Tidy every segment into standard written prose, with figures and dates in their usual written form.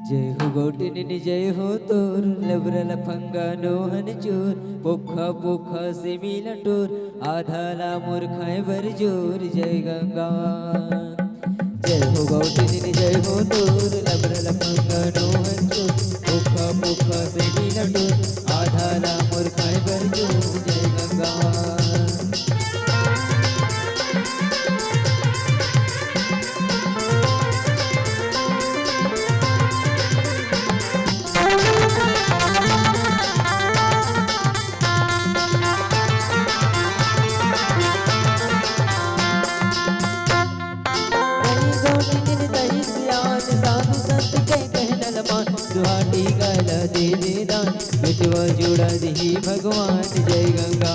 जय हो गौटिनी जय हो तोर लबरल फंगा नोहन चोर पोखा पोखा से मिला टोर आधाला मूर्खाए बर जोर जय गंगा जय हो गौटिनी जय हो तोर लबरल फंगा नोहन चोर पोखा पोखा से मिला टोर आधाला मूर्खाए बर जोर जय गंगा दुहाटी गला दे दे दान बिटवा जुड़ा दही भगवान जय गंगा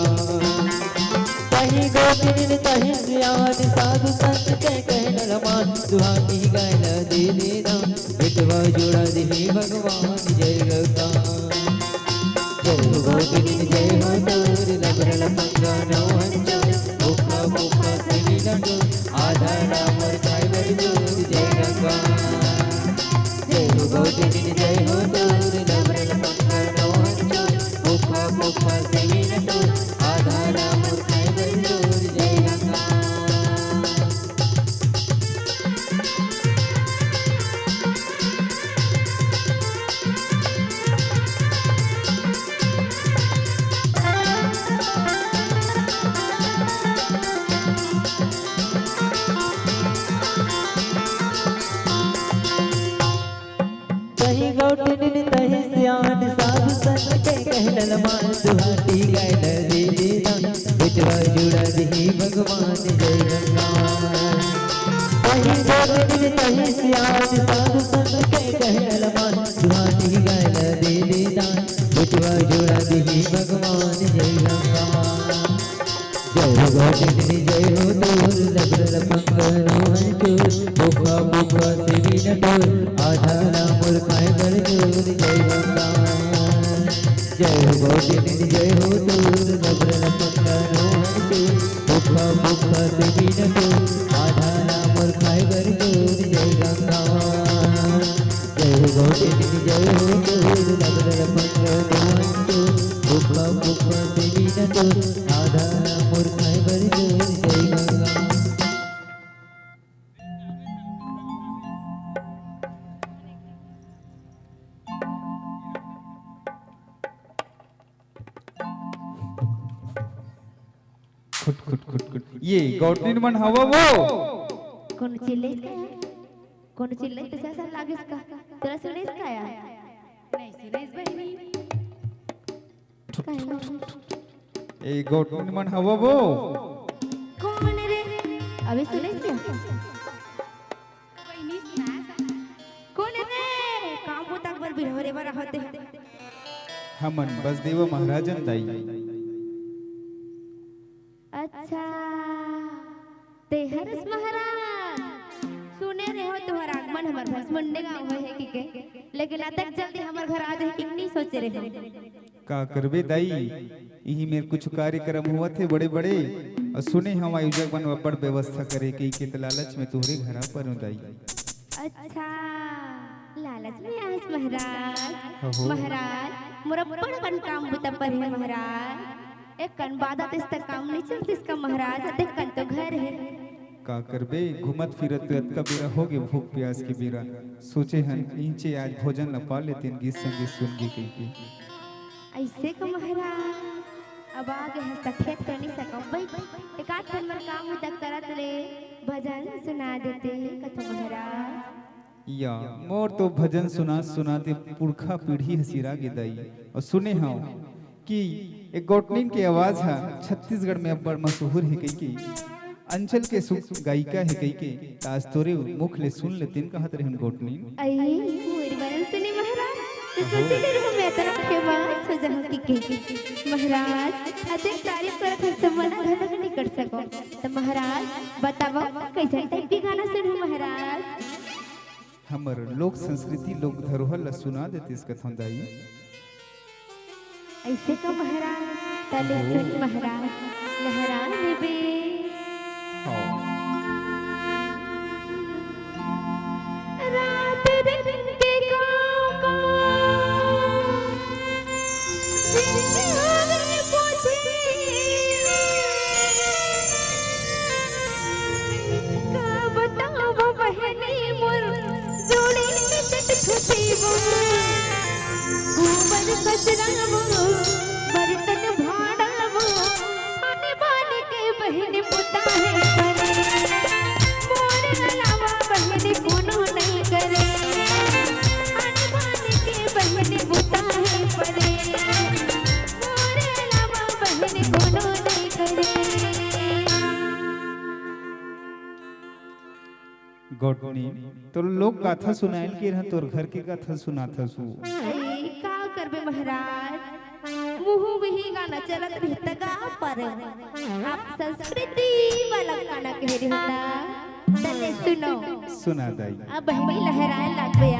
तही गोपिन तही सियान साधु संत के कहन रमान दुहाटी गला दे दे दान बिटवा जुड़ा दही भगवान जय गंगा जय हो गोपिन जय हो तोर लबरल पंगा नौहन चोर मुखा मुखा से मिलटो आधारा मोर खाई बर जोर जय गंगा जय हो गौटिनी जय हो तोर लबरल पंगा नौहन चोर मुखा मुखा से मिलटो आधारा मोर खाई बर जोर जय गंगा तही गौटिनी तही सियान साधु संत के कहल मान दुहाटी गायल दे दे दान बिटवा जुड़ा दही भगवान जय गंगा तही गौटिनी तही सियान साधु संत के कहल मान दुहाटी गायल दे दे दान बिटवा जुड़ा दही भगवान जय गंगा जय हो गौटिनी जय हो तोर लबरल पंगा नौहन चोर मुखा मुखा से मिलटोर आधारा मूर्खाए बर जोर जय गंगा जय हो गौटिनी जय हो तोर लबरल पंगा नौहन चोर मुखा मुखा से मिलटोर आधारा मूर्खाए बर जोर जय गंगा जय हो गौटिनी जय हो तोर लबरल पंगा नौहन चोर मुखा मुखा से मिलटोर आधारा मूर्खाए बर जोर जय गंगा खुट खुट खुट खुट ये गौटिन मन हवा वो कौन चिल्ले का कौन चिल्ले तसा सा लागेस का तेरा सुनेस का या नहीं सुनेस बहिनी ए गौटिन मन हवा वो कौन रे अबे सुनेस क्या बहिनी सुना कौन रे काम को तक बर बिरहरे बरा होते हमन बसदेव महाराजन दाई अच्छा ते हरस महाराज सुने रे हो तुम्हारा आगमन हमर घर मुंडे गांव है कि के लेकिन अतक जल्दी हमर घर आ जाए कि नहीं सोचे रे का करबे दाई यही में कुछ कार्यक्रम हुआ थे बड़े बड़े और सुने हम आयोजक बन बड़ व्यवस्था करे के तो लालच में तोहरे घरा पर उदाई। अच्छा लालच में आस महाराज। हो। महाराज मोरा बड़ कन काम बुता पर है महाराज। एक कन बादा इस तक काम नहीं चलती इसका महाराज। देख कन तो घर है। का करबे घूमत फिरत का बेरा हो गए भूख प्यास के बेरा सोचे हन नीचे आज भोजन न पा लेते गीत संगीत सुन के ऐसे का महाराज अब आगे हंसता खेत कर नहीं सकम भाई एक आध दिन मर काम तक करत ले भजन सुना देते कथो महाराज। या मोर तो भजन सुना सुनाते पुरखा पीढ़ी हसीरा गिदाई और सुने हाँ कि एक गोटनीन की आवाज है छत्तीसगढ़ में अब बड़ मशहूर है कई अंचल के सुख गायिका है कई के ताज तोरे मुख ले सुन लेते कहत रहन गोटनीन। आई मोर बरन सुनी महाराज तो सोचे रहो मैं तरफ फेमस हो जाऊं की महाराज अधिक तारीफ करत है तो मन घर नहीं कर सको तो महाराज बताओ कैसे टाइप के गाना सुनो महाराज। हमर लोक संस्कृति लोक धरोहर ला सुना देते इस कथन दाई। ऐसे का महाराज तले सुन महाराज लहरा लेबे। रात दिन के गाँव का जिंदगी पूछी का बताओ बहनी मोर जोड़ी में छुटी वो गोबर कचरा वो बर्तन भाड़ा वो आने बाने के बहन पुता है मोर अलावा बहन कोनो नहीं करे आने बाने के बहन पुता है परे मोर अलावा बहन कोनो नहीं करे। गोटनी तो लोग गाथा सुनाइल के रह तोर घर के गाथा सुनाथा सु का करबे महाराज मुँह वही गाना चलत रहता गा पर आप संस्कृति वाला गाना कह रहे होता तले सुनो सुना दाई। अब बहनी लहराए लागबे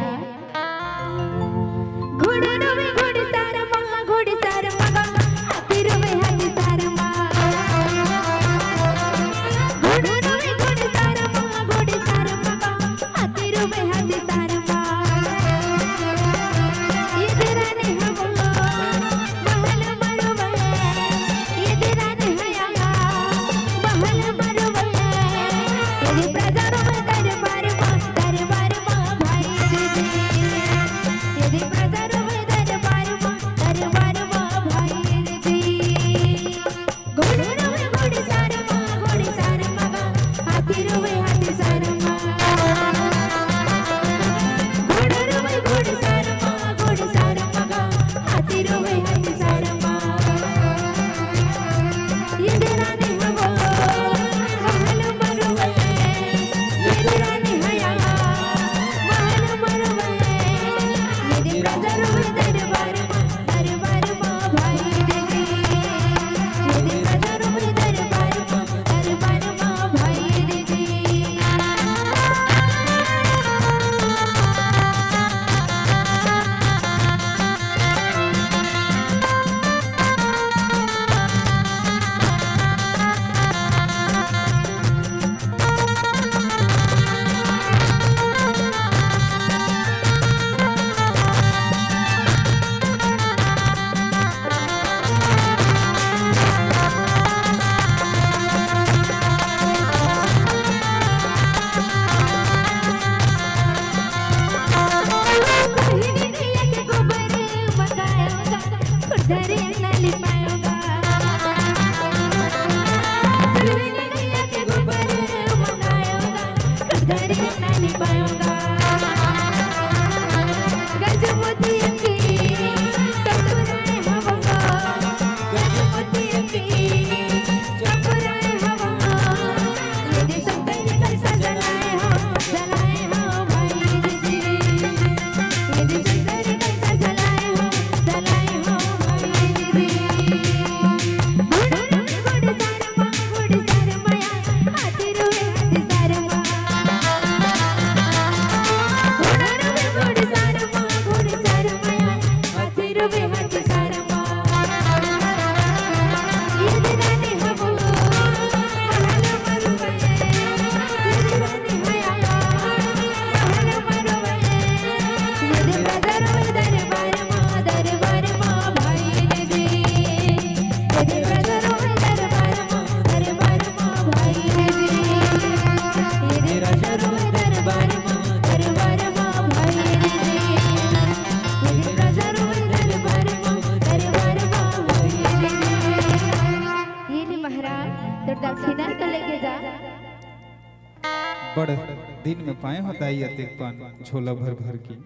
घोड़ो में घोड़ सार महा घोड़ सार मगा हाथी में हाथी सार मगा घोड़ो में घोड़ सार महा घोड़ सार मगा हाथी में हाथी सार मगा ये तेरा ने हम महल मरवा ये तेरा ने हया महल मरवा तेरी प्रजारों में दरबार मां भाई तेरी प्रजारों में दरबार मां महाराज तो दक्षिणा तो लेके जा। बड़ दिन में पाए होता है अतेक पान झोला भर भर की।